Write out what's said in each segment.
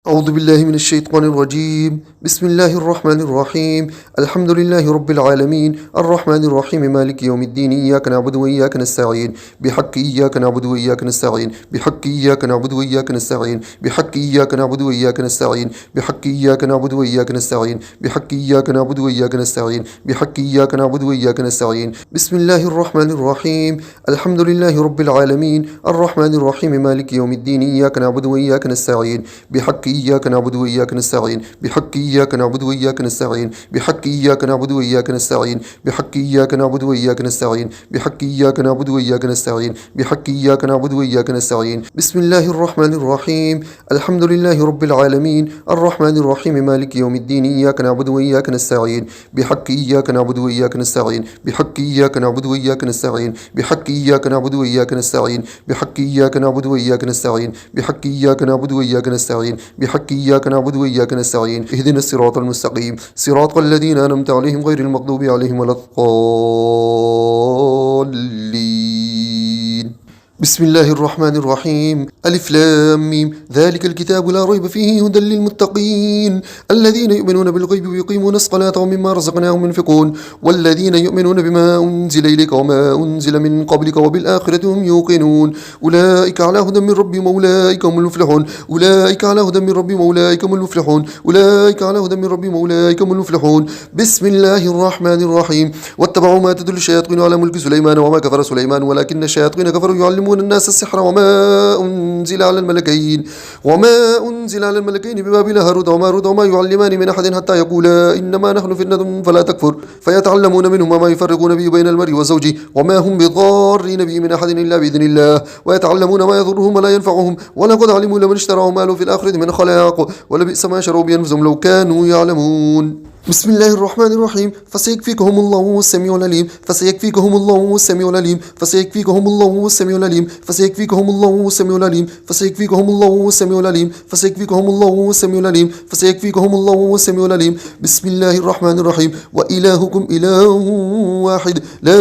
أعوذ بالله من الشيطان الرجيم. بسم الله الرحمن الرحيم. الحمد لله رب العالمين الرحمن الرحيم مالك يوم الدين. إياك نعبد وإياك نستعين بحق إياك نعبد وإياك نستعين بحق إياك نعبد وإياك نستعين بحق إياك نعبد وإياك نستعين بحق إياك نعبد وإياك نستعين بحق إياك نعبد وإياك نستعين بحق إياك نعبد وإياك نستعين. بسم الله الرحمن الرحيم. الحمد لله رب العالمين الرحمن الرحيم مالك يوم الدين. إياك نعبد وإياك نستعين بحق إياك نعبد وإياك نستعين بحق إياك نعبد وإياك نستعين بحق إياك نعبد وإياك نستعين بحق إياك نعبد وإياك نستعين بحق إياك نعبد وإياك نستعين بحق إياك نعبد وإياك نستعين. بسم الله الرحمن الرحيم. الحمد لله رب العالمين الرحمن الرحيم مالك يوم الدين. إياك نعبد وإياك نستعين بحق إياك نعبد وإياك نستعين بحق إياك نعبد وإياك نستعين بحق إياك نعبد وإياك نستعين بحق إياك نعبد وإياك نستعين بحق إياك نعبد وإياك نستعين بحق إياك نعبد وإياك نستعين. اهدنا الصراط المستقيم صراط الذين أنعمت عليهم غير المغضوب عليهم ولا الضالين. بسم الله الرحمن الرحيم. ألف لام ميم. ذلك الكتاب لا ريب فيه هدى للمتقين الذين يؤمنون بالغيب ويقيمون الصلاة ومما رزقناهم ينفقون والذين يؤمنون بما أنزل إليك وما أنزل من قبلك وبالآخرة هم يوقنون أولئك على هدى من ربهم وأولئك هم المفلحون أولئك على هدى من ربهم وأولئك هم المفلحون أولئك على هدى من ربهم وأولئك هم المفلحون. بسم الله الرحمن الرحيم. واتبعوا ما تتلو الشياطين على ملك سليمان وما كفر سليمان ولكن الشياطين كفروا يعلمون الناس السحر وما أنزل على الملكين ببابل هاروت وماروت وما يعلمان من أحد حتى يقولا إنما نحن فتنة فلا تكفر فيتعلمون منهما ما يفرقون به بين المرء وزوجه وما هم بضارين به من أحد إلا بإذن الله ويتعلمون ما يضرهم ولا ينفعهم ولقد علموا لمن اشتراه ما له في الآخرة من خلاق ولبئس ما شروا بأنفسهم لو كانوا يعلمون. بسم الله الرحمن الرحيم. فسيكفيكهم الله السميع العليم فسيكفيكهم الله السميع العليم فسيكفيكهم الله السميع العليم فسيكفيكهم الله السميع العليم فسيكفيكهم الله السميع العليم فسيكفيكهم الله السميع العليم فسيكفيكهم الله السميع العليم. بسم الله الرحمن الرحيم. وإلهكم إله واحد لا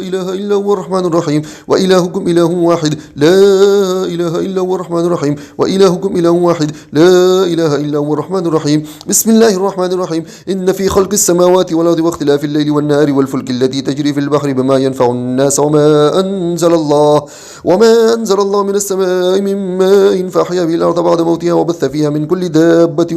إله إلا هو الرحمن الرحيم وإلهكم إله واحد لا إله إلا هو الرحمن الرحيم وإلهكم إله واحد لا إله إلا هو الرحمن الرحيم. بسم الله الرحمن الرحيم. إن في خلق السماوات والأرض واختلاف الليل والنهار والفلك التي تجري في البحر بما ينفع الناس وما أنزل الله من السماء من ماء فأحيا به الأرض بعد موتها وبث فيها من كل دابة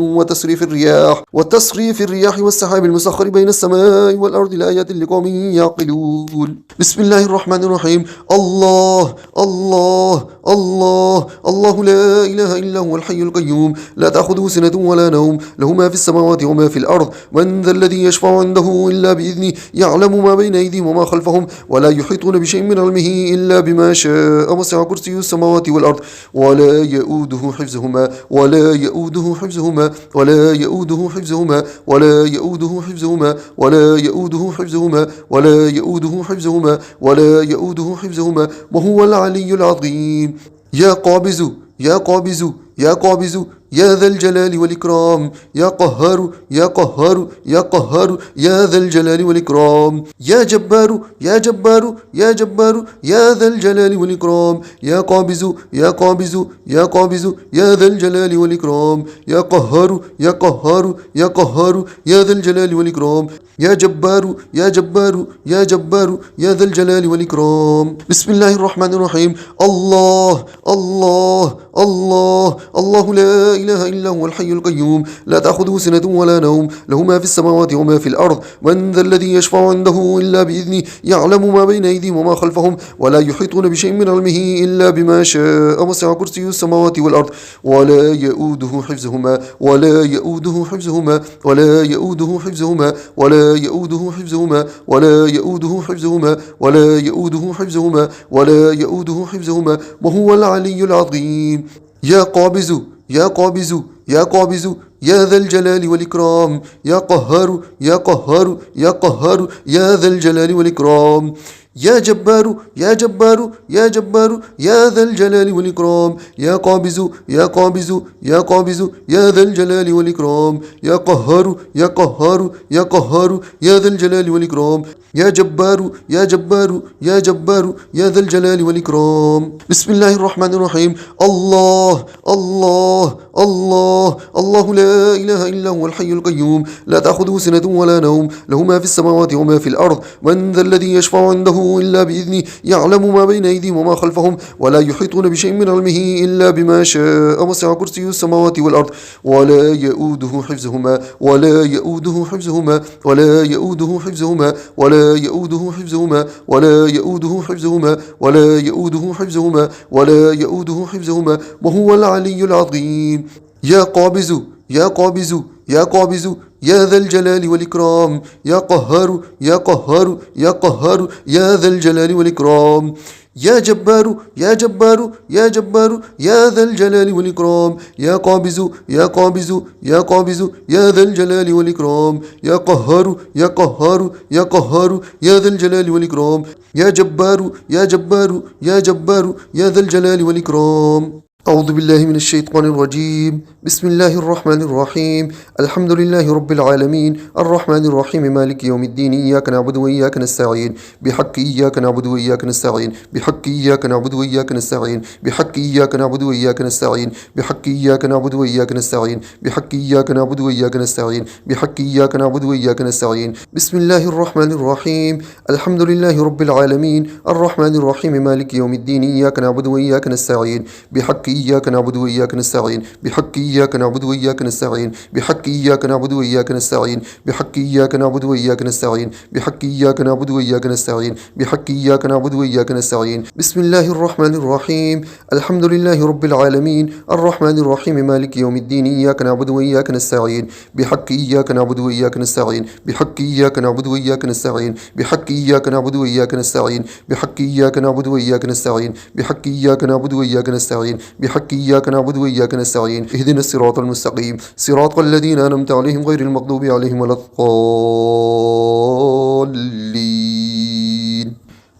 وتصريف الرياح والسحاب المسخر بين السماء والأرض لآيات لقوم يعقلون. بسم الله الرحمن الرحيم. الله الله الله الله لا إله إلا هو الحي القيوم لا تأخذه سنة ولا نوم له ما في السماوات وما في الأرض من ذا الذي يشفع عنده إلا بإذنه يعلم ما بين أيديهم وما خلفهم ولا يحيطون بشيء من علمه إلا بما شاء وسع كرسيه السماوات والأرض ولا يؤوده حفظهما ولا يؤوده حفظهما ولا يؤوده حفظهما ولا يؤوده حفظهما ولا يؤوده حفظهما ولا يؤوده حفظهما ولا يؤوده حفظهما وهو العلي العظيم. يا قابز يا قابز يا قابز يا ذا الجلال والإكرام يا قهار يا قهار يا قهار يا ذا الجلال والإكرام يا جبار يا جبار يا جبار يا ذا الجلال والإكرام يا قابز يا قابز يا قابز يا ذا الجلال والإكرام يا قهار يا قهار يا قهار يا ذا الجلال والإكرام يا جبار يا جبار يا جبار يا ذا الجلال والإكرام. بسم الله الرحمن الرحيم. الله الله الله الله لا إله إلا هو الحي القيوم لا تأخذه سنة ولا نوم له ما في السماوات وما في الأرض من ذا الذي يشفع عنده إلا بإذنه يعلم ما بين أيديهم وما خلفهم ولا يحيطون بشيء من علمه إلا بما شاء وسع كرسيه السماوات والأرض ولا يؤوده حفظهما ولا يؤوده حفظهما ولا يؤوده حفظهما ولا يؤوده حفظهما ولا يؤوده حفظهما ولا يؤوده حفظهما ولا يؤوده حفظهما وهو العلي العظيم. يا قابز يا قابز يا قابز يا ذا الجلال والإكرام يا قهار يا قهار يا قهار يا ذا الجلال والإكرام يا جبار يا جبار يا جبار يا ذا الجلال والإكرام يا قابز يا قابز يا قابز يا ذا الجلال والإكرام يا قهار يا قهار يا قهار يا ذا الجلال والإكرام يا جبار يا جبار يا جبار يا ذا الجلال والإكرام بسم الله الرحمن الرحيم الله الله الله الله لا إله إلا هو الحي القيوم لا تأخذه سنة ولا نوم له ما في السماوات وما في الأرض من ذا الذي يشفع عنده إلا بإذنه يعلم ما بين أيديهم وما خلفهم ولا يحيطون بشيء من علمه إلا بما شاء وسع كرسيه السماوات والأرض ولا يؤوده حفظهما ولا يؤوده حفظهما ولا يؤوده حفظهما ولا يؤوده حفظهما ولا يؤوده حفظهما ولا يؤوده حفظهما ولا يؤوده حفظهما وهو العلي العظيم يا قابز يا قابز يا قابز يا ذا الجلال والإكرام يا قهار يا قهار يا قهار يا ذا الجلال والإكرام يا جبار يا جبار يا جبار يا ذا الجلال والإكرام يا قابز يا قابز يا قابز يا ذا الجلال والإكرام يا قهار يا قهار يا قهار يا ذا الجلال والإكرام يا جبار يا جبار يا جبار يا ذا الجلال والإكرام أعوذ بالله من الشيطان الرجيم بسم الله الرحمن الرحيم الحمد لله رب العالمين الرحمن الرحيم مالك يوم الدين إياك نعبد وإياك نستعين بحق إياك نعبد وإياك نستعين بحق إياك نعبد وإياك نستعين بحق إياك نعبد وإياك نستعين بحق إياك نعبد وإياك نستعين بحق إياك نعبد وإياك نستعين بحق إياك نعبد وإياك نستعين بسم الله الرحمن الرحيم الحمد لله رب العالمين الرحمن الرحيم مالك يوم الدين إياك نعبد وإياك نستعين بحق إياك نعبد وإياك نستعين بحق إياك نعبد وإياك نستعين بحق إياك نعبد وإياك نستعين بحق إياك نعبد وإياك نستعين بحق إياك نعبد وإياك نستعين بحق إياك نعبد وإياك نستعين بسم الله الرحمن الرحيم الحمد لله رب العالمين الرحمن الرحيم مالك يوم الدين إياك نعبد وإياك نستعين بحق إياك نعبد وإياك نستعين بحق إياك نعبد وإياك نستعين بحق إياك نعبد وإياك نستعين بحق إياك نعبد وإياك نستعين بحق إياك نعبد وإياك نستعين بحق إياك نعبد وإياك نستعين اهدنا الصراط المستقيم صراط الذين أنعمت عليهم غير المغضوب عليهم ولا الضالين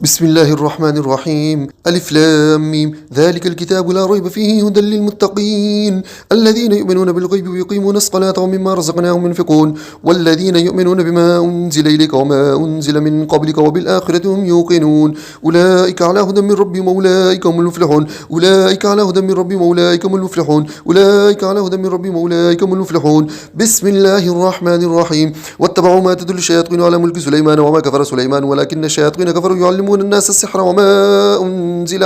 بسم الله الرحمن الرحيم ألف لام ميم ذلك الكتاب لا ريب فيه هدى للمتقين الذين يؤمنون بالغيب ويقيمون الصلاة ومما رزقناهم ينفقون والذين يؤمنون بما أنزل إليك وما أنزل من قبلك وبالآخرة هم يوقنون أولئك على هدى من ربهم وأولئك هم المفلحون أولئك على هدى من ربهم وأولئك هم المفلحون أولئك على هدى من ربهم وأولئك هم المفلحون بسم الله الرحمن الرحيم واتبعوا ما تدل الشياطين على ملك سليمان وما كفر سليمان ولكن الشياطين كفروا يعلمون الناس السحر وما أنزل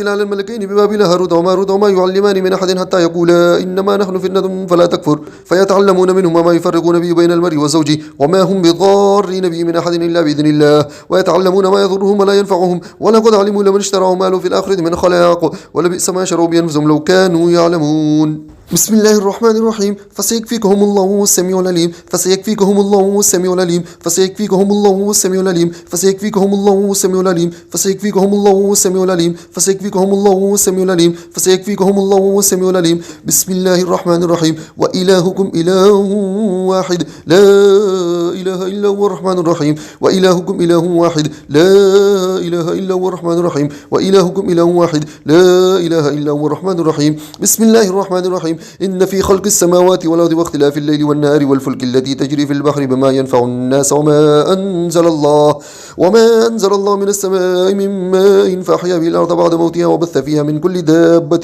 على الملكين ببابل هاروت وماروت وما يعلمان من أحد حتى يقولا إنما نحن فتنة فلا تكفر فيتعلمون منهما ما يفرقون به بين المرء وزوجه وما هم بضارين به من أحد إلا بإذن الله ويتعلمون ما يضرهم ولا ينفعهم ولقد علموا لمن اشتراه ما له في الآخرة من خلاق ولبئس ما شروا بأنفسهم لو كانوا يعلمون بسم الله الرحمن الرحيم فسيكفيكهم الله السميع العليم فسيكفيكهم الله السميع العليم فسيكفيكهم الله السميع العليم فسيكفيكهم الله السميع العليم فسيكفيكهم الله السميع العليم فسيكفيكهم الله السميع العليم فسيكفيكهم الله السميع العليم بسم الله الرحمن الرحيم وإلهكم إله واحد لا إله إلا هو الرحمن الرحيم وإلهكم إله واحد لا إله إلا هو الرحمن الرحيم وإلهكم إله واحد لا إله إلا هو الرحمن الرحيم بسم الله الرحمن الرحيم إن في خلق السماوات والأرض واختلاف الليل والنهار والفلك التي تجري في البحر بما ينفع الناس وما أنزل الله من السماء من ماء فأحيا به الأرض بعد موتها وبث فيها من كل دابة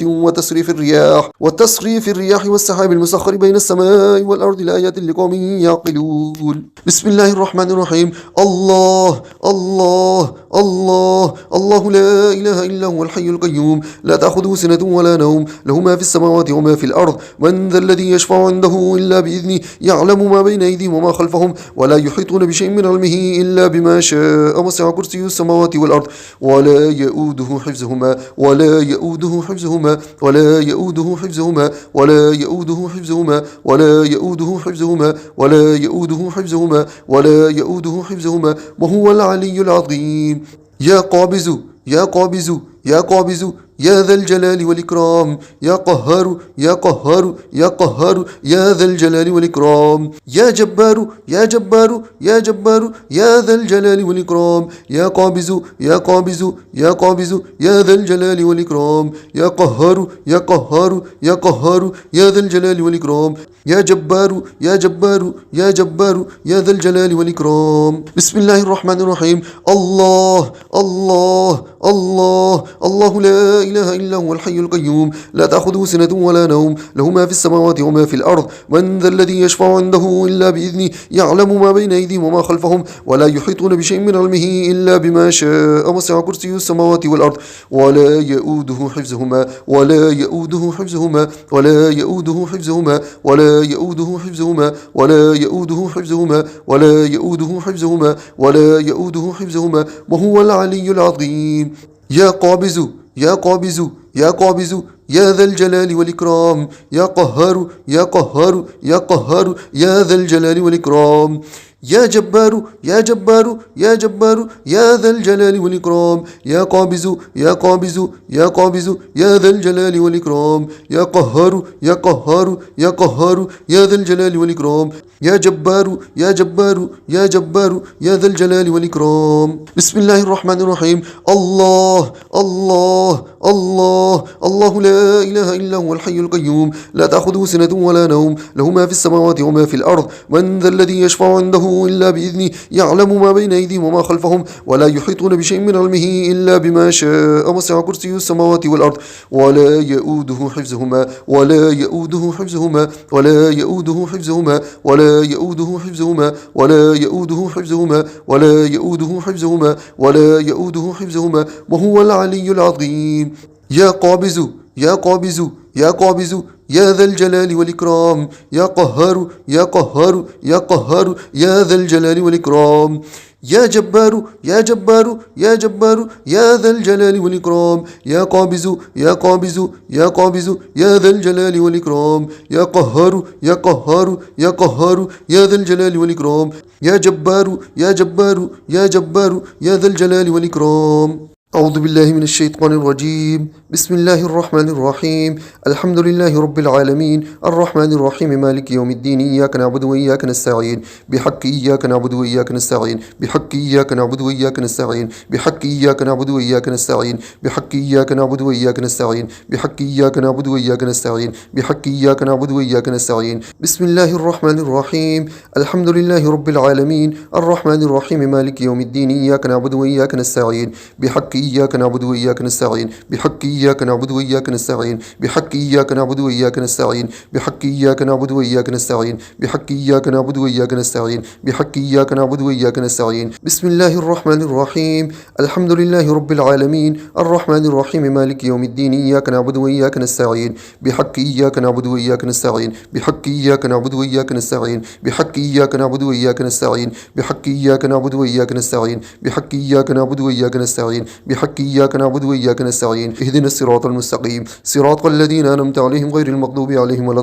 وتصريف الرياح والسحاب المسخر بين السماء والأرض لآيات لقوم يعقلون بسم الله الرحمن الرحيم الله الله الله الله لا إله إلا هو الحي القيوم لا تأخذه سنة ولا نوم له ما في السماوات وما في الأرض من ذا الذي يشفع عنده إلا بإذنه يعلم ما بين أيديهم وما خلفهم ولا يحيطون بشيء من علمه إلا بما شاء وسع كرسيه السماوات والأرض ولا يؤوده حفظهما ولا يؤوده حفظهما ولا يؤوده حفظهما ولا يؤوده حفظهما ولا يؤوده حفظهما ولا يؤوده حفظهما ولا يؤوده حفظهما وهو العلي العظيم يا قابز يا قابز يا قابز يا ذا الجلال والإكرام يا قهار يا قهار يا قهار يا ذا الجلال والإكرام يا جبار يا جبار يا جبار يا ذا الجلال والإكرام يا قابز يا قابز يا قابز يا ذا الجلال والإكرام يا قهار يا قهار يا قهار يا ذا الجلال والإكرام يا جبار يا جبار يا جبار يا ذا الجلال والإكرام بسم الله الرحمن الرحيم الله الله الله الله لا إله إلا هو الحي القيوم لا تأخذه سنة ولا نوم له ما في السماوات وما في الأرض من ذا الذي يشفع عنده إلا بإذنه يعلم ما بين أيديهم وما خلفهم ولا يحيطون بشيء من علمه إلا بما شاء وسع كرسيه السماوات والأرض ولا يؤوده حفظهما ولا يؤوده حفظهما ولا يؤوده حفظهما ولا يؤوده حفظهما ولا يؤوده حفظهما ولا يؤوده حفظهما ولا يؤوده حفظهما وهو العلي العظيم يا قابز يا قابز يا قابز يا ذا الجلال والإكرام يا قهار يا قهار يا قهار يا ذا الجلال والإكرام يا جبار يا جبار يا جبار يا ذا الجلال والإكرام يا قابز يا قابز يا قابز يا ذا الجلال والإكرام يا قهار يا قهار يا قهار يا ذا الجلال والإكرام يا جبار يا جبار يا جبار يا ذا الجلال والإكرام بسم الله الرحمن الرحيم الله الله الله الله لا إله إلا هو الحي القيوم لا تأخذه سنة ولا نوم له ما في السماوات وما في الأرض من ذا الذي يشفع عنده إلا بإذنه يعلم ما بين أيديهم وما خلفهم ولا يحيطون بشيء من علمه إلا بما شاء وسع كرسيه السماوات والأرض ولا يؤوده حفظهما ولا يؤوده حفظهما ولا يؤوده حفظهما ولا يؤوده حفظهما ولا يؤوده حفظهما ولا يؤوده حفظهما ولا يؤوده حفظهما وهو العلي العظيم يا قابز يا قابز يا قابز يا ذا الجلال والإكرام يا قهار يا قهار يا قهار يا ذا الجلال والإكرام يا جبار يا جبار يا جبار يا ذا الجلال والإكرام يا قابز يا قابز يا قابز يا ذا الجلال والإكرام يا قهار يا قهار يا قهار يا ذا الجلال والإكرام يا جبار يا جبار يا جبار يا ذا الجلال والإكرام أعوذ بالله من الشيطان الرجيم بسم الله الرحمن الرحيم الحمد لله رب العالمين الرحمن الرحيم مالك يوم الدين إياك نعبد وإياك نستعين بحق إياك نعبد وإياك نستعين بحق إياك نعبد وإياك نستعين بحق إياك نعبد وإياك نستعين بحق إياك نعبد وإياك نستعين بحق إياك نعبد وإياك نستعين بحق إياك نعبد وإياك نستعين بسم الله الرحمن الرحيم الحمد لله رب العالمين الرحمن الرحيم مالك يوم الدين إياك نعبد وإياك نستعين بحق إياك نعبد وإياك نستعين بحق إياك نعبد وإياك نستعين بحق إياك نعبد وإياك نستعين بحق إياك نعبد وإياك نستعين بحق إياك نعبد وإياك نستعين بحق إياك نعبد وإياك نستعين بسم الله الرحمن الرحيم الحمد لله رب العالمين الرحمن الرحيم مالك يوم الدين إياك نعبد وإياك نستعين بحق إياك نعبد وإياك نستعين بحق إياك نعبد وإياك نستعين بحق إياك نعبد وإياك نستعين بحق إياك نعبد وإياك نستعين بحق إياك نعبد وإياك نستعين بحق إياك نعبد وإياك نستعين اهدنا الصراط المستقيم صراط الذين أنعمت عليهم غير المغضوب عليهم ولا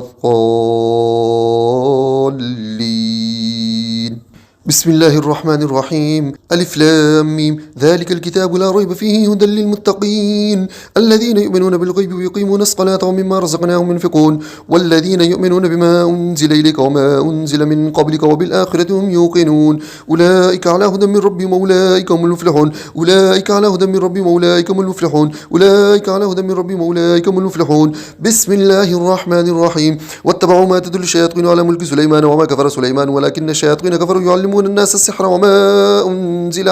الضالين بسم الله الرحمن الرحيم ألف لام ميم ذلك الكتاب لا ريب فيه هدى للمتقين الذين يؤمنون بالغيب ويقيمون الصلاة ومما رزقناهم ينفقون والذين يؤمنون بما أنزل إليك وما أنزل من قبلك وبالآخرة هم يوقنون أولئك على هدى من ربهم وأولئك هم المفلحون أولئك على هدى من ربهم وأولئك هم المفلحون أولئك على هدى من ربهم وأولئك هم المفلحون بسم الله الرحمن الرحيم واتبعوا ما تدل الشياطين على ملك سليمان وما كفر سليمان ولكن الشياطين كفروا يعلمون الناس السحر وما أنزل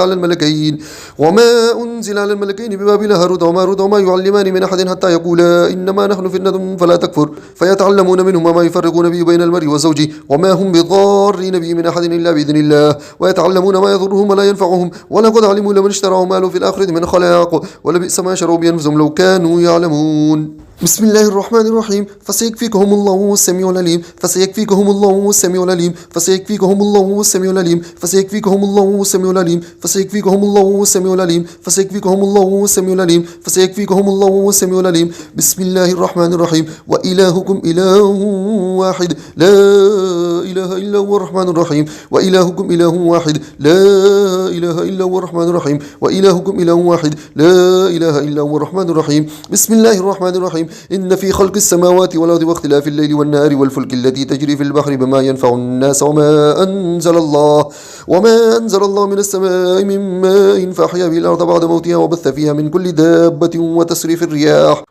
على الملكين ببابل هاروت وماروت وما يعلمان من أحد حتى يقولا إنما نحن فتنة فلا تكفر فيتعلمون منهما ما يفرقون به بين المرء وزوجه وما هم بضارين به من أحد إلا بإذن الله ويتعلمون ما يضرهم ولا ينفعهم ولقد علموا لمن اشتراه ما له في الآخرة من خلاق ولبئس ما شروا بأنفسهم لو كانوا يعلمون بسم الله الرحمن الرحيم فسيكفيكهم الله السميع العليم فسيكفيكهم الله السميع العليم فسيكفيكهم الله السميع العليم فسيكفيكهم الله السميع العليم فسيكفيكهم الله السميع العليم فسيكفيكهم الله السميع العليم فسيكفيكهم الله السميع العليم بسم الله الرحمن الرحيم وإلهكم إله واحد لا إله إلا هو الرحمن الرحيم وإلهكم إله واحد لا إله إلا هو الرحمن الرحيم وإلهكم إله واحد لا إله إلا هو الرحمن الرحيم بسم الله الرحمن الرحيم إن في خلق السماوات والأرض واختلاف الليل والنهار والفلك التي تجري في البحر بما ينفع الناس وما أنزل الله من السماء من ماء فأحيا به الأرض بعد موتها وبث فيها من كل دابة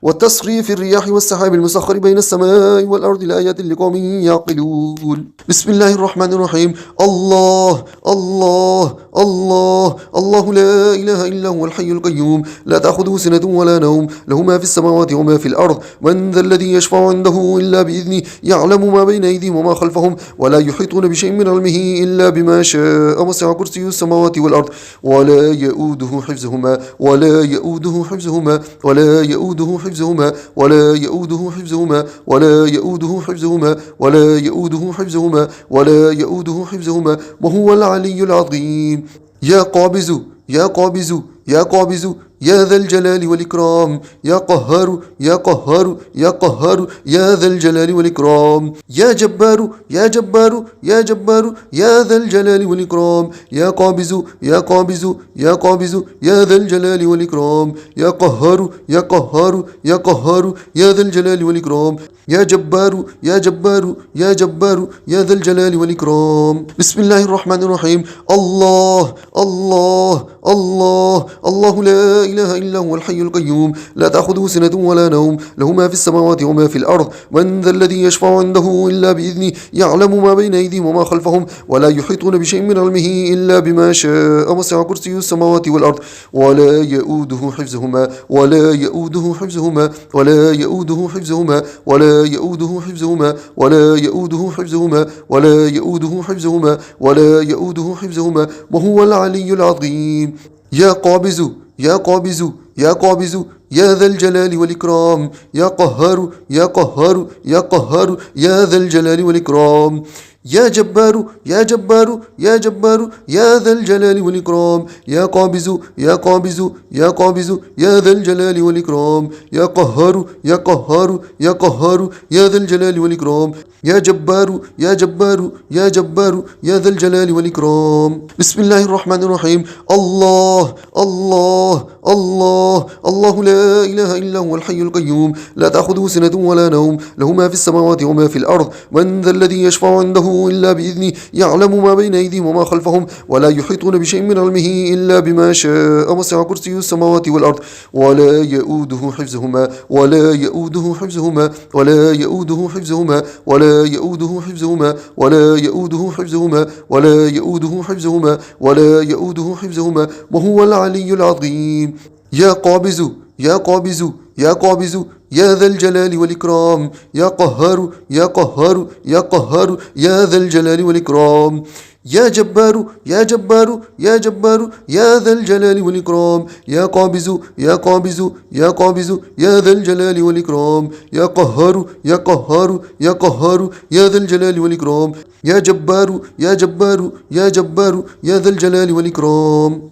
وتصريف الرياح والسحاب المسخر بين السماء والأرض لآيات لقوم يعقلون بسم الله الرحمن الرحيم الله الله الله الله لا إله إلا هو الحي القيوم لا تأخذه سنة ولا نوم له ما في السماوات وما في الأرض من ذا الذي يشفع عنده إلا بإذنه يعلم ما بين أيديهم وما خلفهم ولا يحيطون بشيء من علمه إلا بما شاء وسع كرسي السماوات والأرض ولا يؤوده حفظهما ولا يؤوده حفظهما ولا يؤوده حفظهما ولا يؤوده حفظهما ولا يؤوده حفظهما ولا يؤوده حفظهما ولا يؤوده حفظهما وهو العلي العظيم يا قابض يا قابض يا قابض يا ذا الجلال والإكرام يا قهار يا قهار يا قهار يا ذا الجلال والإكرام يا جبار يا جبار يا جبار يا ذا الجلال والإكرام يا قابض يا قابض يا قابض يا ذا الجلال والإكرام يا قهار يا قهار يا قهار يا ذا الجلال والإكرام يا جبار يا جبار يا جبار يا ذا الجلال والإكرام بسم الله الرحمن الرحيم الله الله الله الله لا إله إلا هو الحي القيوم لا تأخذه سنة ولا نوم له ما في السماوات وما في الأرض من ذا الذي يشفع عنده إلا بإذنه يعلم ما بين أيديهم وما خلفهم ولا يحيطون بشيء من علمه إلا بما شاء وسع كرسي السماوات والأرض ولا يؤوده حفظهما ولا يؤوده حفظهما ولا يؤوده حفظهما ولا يؤوده حفظهما ولا يؤوده حفظهما ولا يؤوده حفظهما ولا يؤوده حفظهما وهو العلي العظيم يا قابض يا قابض يا قابض يا ذا الجلال والإكرام يا قهار يا قهار يا قهار يا ذا الجلال والإكرام يا جبار يا جبار يا جبار يا ذا الجلال والإكرام يا قابض يا قابض يا قابض يا ذا الجلال والإكرام يا قهار يا قهار يا قهار يا ذا الجلال والإكرام يا جبار يا جبار يا جبار يا ذا الجلال والإكرام بسم الله الرحمن الرحيم الله الله الله الله لا إله إلا هو الحي القيوم لا تأخذه سنة ولا نوم له ما في السماوات وما في الأرض من ذا الذي يشفع عنده إلا بإذنه يعلم ما بين أيديهم وما خلفهم ولا يحيطون بشيء من علمه إلا بما شاء وسع كرسي السماوات والأرض ولا يؤوده حفظهما ولا يؤوده حفظهما ولا يؤوده حفظهما ولا يؤوده حفظهما ولا يؤوده حفظهما ولا يؤوده حفظهما ولا يؤوده حفظهما وهو العلي العظيم يا قابض يا قابض يا قابض يا ذا الجلال والإكرام يا قهار يا قهار يا قهار يا ذا الجلال والإكرام يا جبار يا جبار يا جبار يا ذا الجلال والإكرام يا قابض يا قابض يا قابض يا ذا الجلال والإكرام يا قهار يا قهار يا قهار يا ذا الجلال والإكرام يا جبار يا جبار يا جبار يا ذا الجلال والإكرام